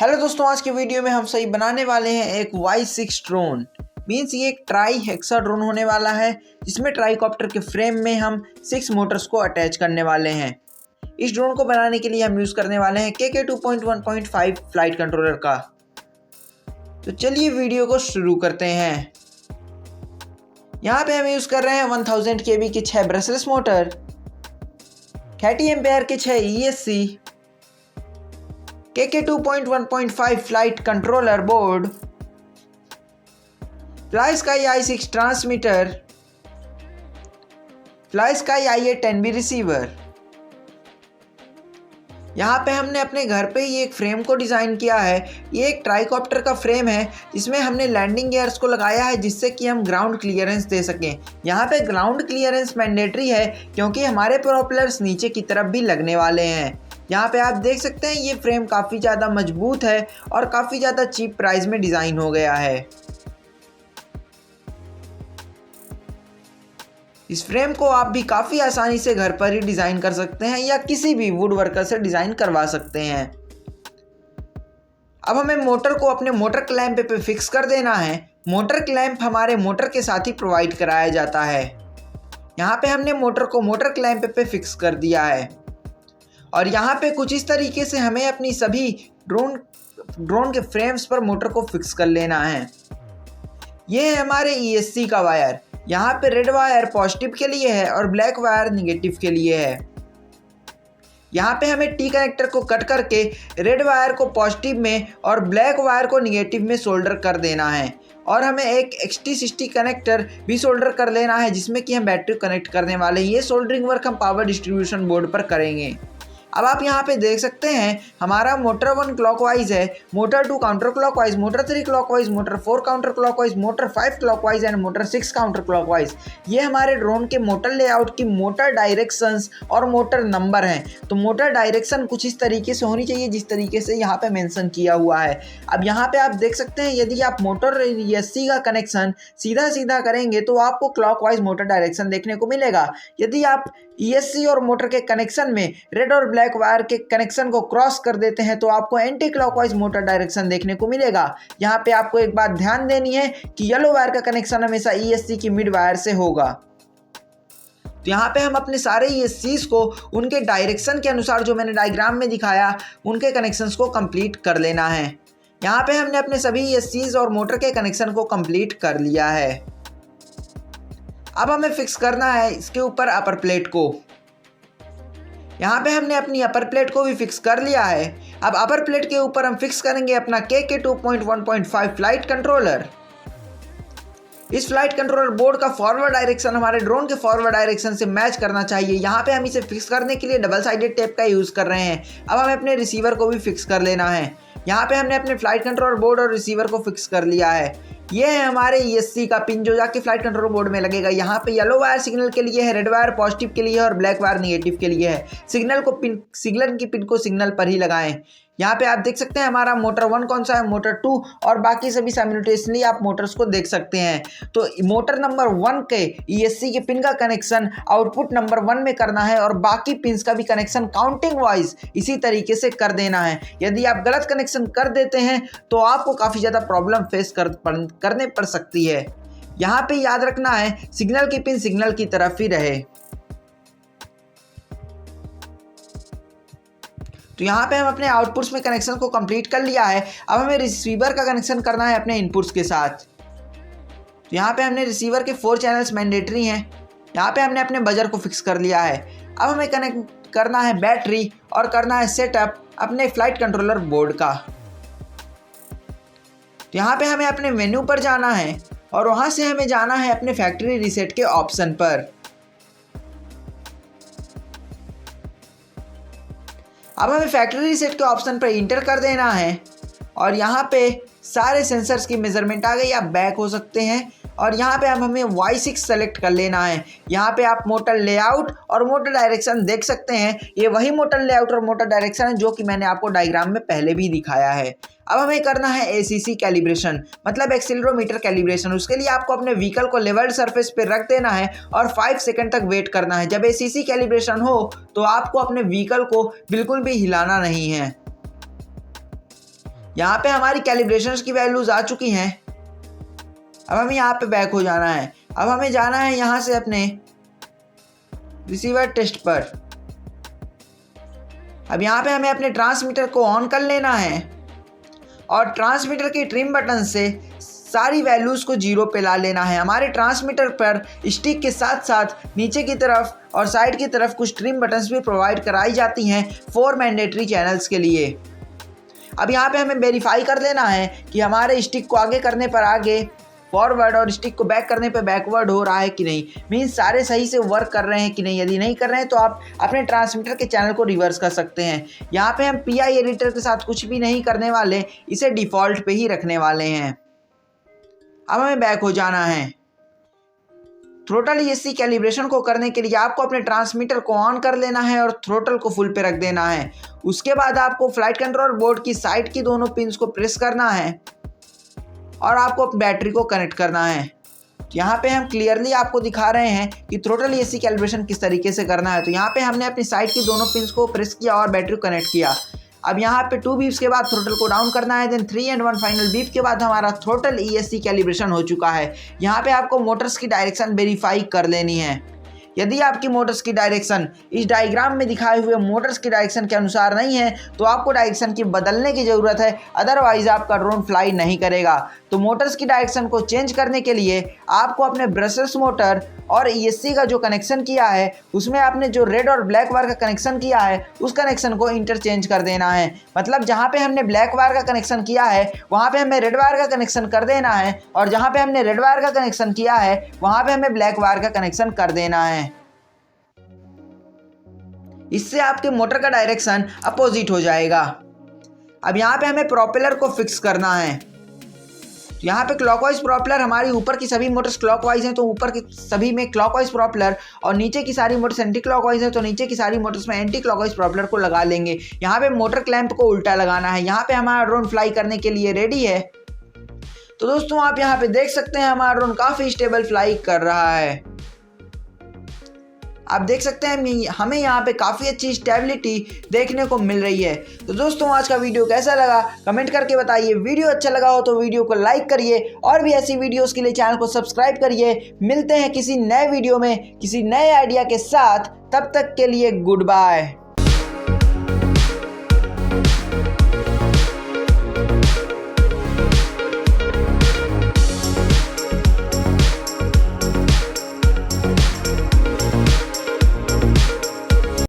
Hello दोस्तों, आज के वीडियो में हम सही बनाने वाले हैं एक Y6 ड्रोन। मीन्स ये एक ट्राई हेक्सा ड्रोन होने वाला है जिसमें ट्राईकॉप्टर के फ्रेम में हम 6 मोटर्स को अटैच करने वाले हैं। इस ड्रोन को बनाने के लिए हम यूज़ करने वाले हैं KK 2.1.5 फ्लाइट कंट्रोलर का। तो चलिए वीडियो को शुरू करते हैं। यहाँ पे हम यूज़ कर रहे हैं 1000 kV की 6 ब्रशलेस मोटर, 30 एम्पेयर के 6 ESC, KK 2.1.5 flight controller board, FlySky i6 transmitter, FlySky IA10B receiver. यहाँ पे हमने अपने घर पे ही एक फ्रेम को डिज़ाइन किया है। ये एक ट्राईकॉप्टर का फ्रेम है जिसमें हमने लैंडिंग गियर्स को लगाया है जिससे कि हम ग्राउंड क्लियरेंस दे सकें। यहाँ पे ग्राउंड क्लियरेंस मैंडेटरी है क्योंकि हमारे प्रोपेलर्स नीचे की तरफ भी लगने वाले हैं। यहाँ पे आप देख सकते हैं ये फ्रेम काफ़ी ज़्यादा मजबूत है और काफ़ी ज़्यादा चीप प्राइस में डिज़ाइन हो गया है। इस फ्रेम को आप भी काफ़ी आसानी से घर पर ही डिज़ाइन कर सकते हैं या किसी भी वुड वर्कर से डिज़ाइन करवा सकते हैं। अब हमें मोटर को अपने मोटर क्लैंप पे फिक्स कर देना है। मोटर क्लैंप हमारे मोटर के साथ ही प्रोवाइड कराया जाता है। यहाँ पे हमने मोटर को मोटर क्लैंप पे फिक्स कर दिया है और यहाँ पे कुछ इस तरीके से हमें अपनी सभी ड्रोन के फ्रेम्स पर मोटर को फिक्स कर लेना है। ये है हमारे ESC का वायर। यहाँ पे रेड वायर पॉजिटिव के लिए है और ब्लैक वायर निगेटिव के लिए है। यहाँ पे हमें T कनेक्टर को कट करके रेड वायर को पॉजिटिव में और ब्लैक वायर को निगेटिव में सोल्डर कर देना है और हमें एक XT60 कनेक्टर भी सोल्डर कर लेना है जिसमें कि हम बैटरी कनेक्ट करने वाले हैं। ये सोल्डरिंग वर्क हम पावर डिस्ट्रीब्यूशन बोर्ड पर करेंगे। अब आप यहाँ पे देख सकते हैं हमारा मोटर 1 क्लॉकवाइज है, motor 2 counter clockwise, motor 3 clockwise, motor 4 counter clockwise, motor 5 clockwise and motor 6 counter clockwise. ये हमारे ड्रोन के मोटर लेआउट की मोटर डायरेक्शंस और मोटर नंबर हैं। तो मोटर डायरेक्शन कुछ इस तरीके से होनी चाहिए जिस तरीके से यहाँ पे मेंशन किया हुआ है। अब यहाँ पे आप देख सकते हैं यदि आप मोटर ESC का कनेक्शन सीधा सीधा करेंगे तो आपको क्लॉकवाइज मोटर डायरेक्शन देखने को मिलेगा। यदि आप ESC और मोटर के कनेक्शन में रेड और ब्लैक वायर के कनेक्शन को क्रॉस कर देते हैं तो आपको एंटी क्लॉकवाइज मोटर डायरेक्शन देखने को मिलेगा। यहाँ पे आपको एक बात ध्यान देनी है कि येलो वायर का कनेक्शन हमेशा ESC की मिड वायर से होगा। तो यहाँ पे हम अपने सारे ESCs को उनके डायरेक्शन के अनुसार जो मैंने डायग्राम में दिखाया उनके कनेक्शंस को कंप्लीट कर लेना है। यहाँ पे हमने अपने सभी ESCs और मोटर के कनेक्शन को कंप्लीट कर लिया है। अब हमें फिक्स करना है इसके ऊपर अपर प्लेट को। यहाँ पे हमने अपनी अपर प्लेट को भी फिक्स कर लिया है। अब अपर प्लेट के ऊपर हम फिक्स करेंगे अपना KK 2.1.5 फ्लाइट कंट्रोलर। इस फ्लाइट कंट्रोलर बोर्ड का फॉरवर्ड डायरेक्शन हमारे ड्रोन के फॉरवर्ड डायरेक्शन से मैच करना चाहिए। यहाँ पे हम इसे फिक्स करने के लिए डबल साइडेड टेप का यूज़ कर रहे हैं। अब हमें अपने रिसीवर को भी फिक्स कर लेना है। यहाँ पे हमने अपने फ्लाइट कंट्रोलर बोर्ड और रिसीवर को फिक्स कर लिया है। ये है हमारे ESC का पिन जो जाके फ्लाइट कंट्रोल बोर्ड में लगेगा। यहाँ पे येलो वायर सिग्नल के लिए है, रेड वायर पॉजिटिव के लिए है और ब्लैक वायर निगेटिव के लिए है। सिग्नल की पिन को सिग्नल पर ही लगाएं। यहाँ पे आप देख सकते हैं हमारा मोटर 1 कौन सा है, मोटर 2 और बाकी सभी साइमल्टेनियसली आप मोटर्स को देख सकते हैं। तो मोटर नंबर 1 के ESC के पिन का कनेक्शन आउटपुट नंबर 1 में करना है और बाकी पिन्स का भी कनेक्शन काउंटिंग वाइज इसी तरीके से कर देना है। यदि आप गलत कनेक्शन कर देते हैं तो आपको काफ़ी ज़्यादा प्रॉब्लम फेस करने पड़ सकती है। यहाँ पे याद रखना है सिग्नल की पिन सिग्नल की तरफ ही रहे। तो यहाँ पे हम अपने आउटपुट्स में कनेक्शन को कंप्लीट कर लिया है। अब हमें रिसीवर का कनेक्शन करना है अपने इनपुट्स के साथ। तो यहाँ पे हमने रिसीवर के 4 चैनल्स मैंडेटरी हैं। यहाँ पे हमने अपने बजर को फिक्स कर लिया है। अब हमें कनेक्ट करना है बैटरी और करना है सेटअप अपने फ्लाइट कंट्रोलर बोर्ड का। तो यहाँ पे हमें अपने मेन्यू पर जाना है और वहाँ से हमें जाना है अपने फैक्ट्री रीसेट के ऑप्शन पर। अब हमें फैक्ट्री रीसेट के ऑप्शन पर इंटर कर देना है और यहाँ पे सारे सेंसर्स की मेजरमेंट आ गई। आप बैक हो सकते हैं और यहाँ पे हमें Y6 सेलेक्ट कर लेना है। यहाँ पे आप मोटर लेआउट और मोटर डायरेक्शन देख सकते हैं। ये वही मोटर लेआउट और मोटर डायरेक्शन है जो कि मैंने आपको डायग्राम में पहले भी दिखाया है। अब हमें करना है ACC कैलिब्रेशन, मतलब एक्सीलरोमीटर कैलिब्रेशन। उसके लिए आपको अपने व्हीकल को लेवल्ड सरफेस पे रख देना है और 5 सेकंड तक वेट करना है। जब ACC कैलिब्रेशन हो तो आपको अपने व्हीकल को बिल्कुल भी हिलाना नहीं है। यहाँ पे हमारी कैलिब्रेशंस की वैल्यूज आ चुकी हैं। अब हमें यहाँ पे बैक हो जाना है। अब हमें जाना है यहाँ से अपने रिसीवर टेस्ट पर। अब यहाँ पे हमें अपने ट्रांसमीटर को ऑन कर लेना है और ट्रांसमीटर के ट्रिम बटन से सारी वैल्यूज़ को 0 पे ला लेना है। हमारे ट्रांसमीटर पर स्टिक के साथ साथ नीचे की तरफ और साइड की तरफ कुछ ट्रिम बटन्स भी प्रोवाइड कराई जाती हैं 4 मैंडेटरी चैनल्स के लिए। अब यहाँ पे हमें वेरीफाई कर लेना है कि हमारे स्टिक को आगे करने पर आगे फॉरवर्ड और स्टिक को बैक करने पे बैकवर्ड हो रहा है कि नहीं, मीन्स सारे सही से वर्क कर रहे हैं कि नहीं। यदि नहीं कर रहे हैं तो आप अपने ट्रांसमीटर के चैनल को रिवर्स कर सकते हैं। यहाँ पे हम पीआई एडिटर के साथ कुछ भी नहीं करने वाले, इसे डिफ़ॉल्ट पे ही रखने वाले हैं। अब हमें बैक हो जाना है। थ्रोटल ESC कैलिब्रेशन को करने के लिए आपको अपने ट्रांसमीटर को ऑन कर लेना है और थ्रोटल को फुल पे रख देना है। उसके बाद आपको फ्लाइट कंट्रोल बोर्ड की साइड की दोनों पिन्स को प्रेस करना है और आपको बैटरी को कनेक्ट करना है। यहाँ पे हम क्लियरली आपको दिखा रहे हैं कि थ्रोटल ESC कैलिब्रेशन किस तरीके से करना है। तो यहाँ पे हमने अपनी साइड की दोनों पिन्स को प्रेस किया और बैटरी को कनेक्ट किया। अब यहाँ पे 2 बीप्स के बाद थ्रोटल को डाउन करना है, देन 3 and 1 फाइनल बीप के बाद हमारा थ्रोटल ESC कैलिब्रेशन हो चुका है। यहाँ पे आपको मोटर्स की डायरेक्शन वेरीफाई कर लेनी है। यदि आपकी मोटर्स की डायरेक्शन इस डायग्राम में दिखाए हुए मोटर्स की डायरेक्शन के अनुसार नहीं है तो आपको डायरेक्शन की बदलने की ज़रूरत है, अदरवाइज आपका ड्रोन फ्लाई नहीं करेगा। तो मोटर्स की डायरेक्शन को चेंज करने के लिए आपको अपने ब्रशलेस मोटर और ESC का जो कनेक्शन किया है उसमें आपने जो रेड और ब्लैक वायर का कनेक्शन किया है उस कनेक्शन को इंटरचेंज कर देना है। मतलब जहाँ पे हमने ब्लैक वायर का कनेक्शन किया है वहाँ पे हमें रेड वायर का कनेक्शन कर देना है और जहाँ पे हमने रेड वायर का कनेक्शन किया है वहाँ पे हमें ब्लैक वायर का कनेक्शन कर देना है। इससे आपके मोटर का डायरेक्शन अपोजिट हो जाएगा। अब यहाँ पे हमें प्रोपेलर को फिक्स करना है। यहाँ पे क्लॉकवाइज प्रोपेलर, हमारी ऊपर की सभी मोटर्स क्लॉकवाइज हैं तो ऊपर की सभी में क्लॉकवाइज प्रोपेलर और नीचे की सारी मोटर्स एंटी क्लॉकवाइज हैं तो नीचे की सारी मोटर्स में एंटी क्लॉकवाइज प्रोपेलर को लगा लेंगे। यहाँ पे मोटर क्लैंप को उल्टा लगाना है। यहाँ पे हमारा ड्रोन फ्लाई करने के लिए रेडी है। तो दोस्तों आप यहाँ पे देख सकते हैं हमारा ड्रोन काफ़ी स्टेबल फ्लाई कर रहा है। आप देख सकते हैं हमें यहाँ पे काफ़ी अच्छी स्टेबिलिटी देखने को मिल रही है। तो दोस्तों आज का वीडियो कैसा लगा कमेंट करके बताइए। वीडियो अच्छा लगा हो तो वीडियो को लाइक करिए और भी ऐसी वीडियोस के लिए चैनल को सब्सक्राइब करिए। मिलते हैं किसी नए वीडियो में किसी नए आइडिया के साथ, तब तक के लिए गुड बाय।